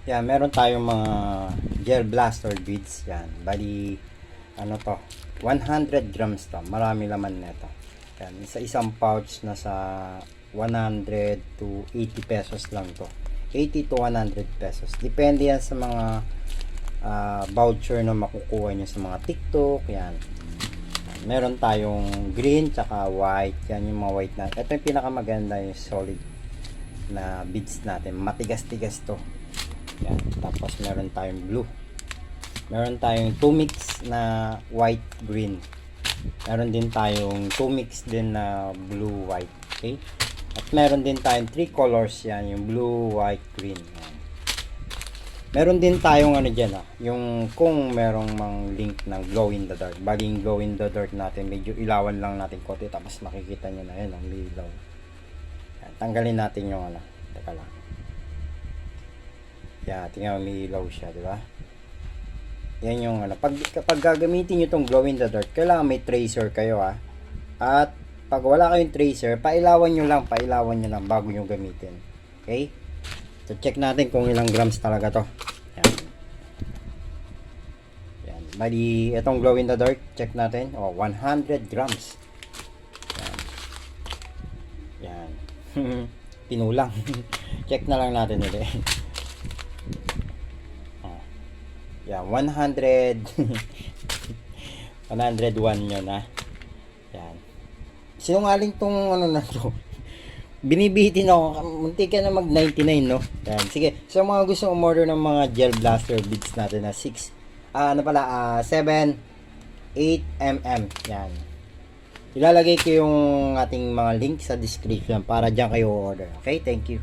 Yan, meron tayong mga gel blaster beads. Yan, bali, ano to, 100 grams to. Marami laman nito. Yan, sa isang pouch na sa 100 to 80 pesos lang to. 80 to 100 pesos. Depende yan sa mga voucher na makukuha nyo sa mga TikTok. Yan. Meron tayong green tsaka white. Yan yung mga white na. Ito yung pinakamaganda, yung solid na beads natin. Matigas-tigas to. Yan. Tapos meron tayong blue. Meron tayong 2 mix na white green. Meron din tayong 2 mix din na blue white. Okay? At meron din tayong 3 colors yan, yung blue, white, green. Yan. Meron din tayong ano diyan yung kung merong mang link ng glow in the dark. Baging glow in the dark natin, medyo ilawan lang natin konti tapos makikita niyo na yan ang ilaw. Yan, tanggalin natin yung ano. Teka lang. Yeah, tingnan mo, may ilaw siya, di ba? Yan yung ano. Kapag gagamitin niyo tong glow in the dark, kailangan may tracer kayo At pag wala kayong tracer, pailawan nyo lang bago nyo gamitin. Okay? So check natin kung ilang grams talaga to. Yan. Yan. Bali, itong glow in the dark, check natin. 100 grams. Yan. Yan. Pinulang. Check na lang natin ulit. Yan, 100 101 yun Yan. Sinungaling tong ano na to. Binibitin ako. Munti ka na mag 99, no? Yan. Sige. So, mga gusto umorder ng mga gel blaster beads natin na 7, 8mm. Yan. Ilalagay ko yung ating mga link sa description para dyan kayo order. Okay? Thank you.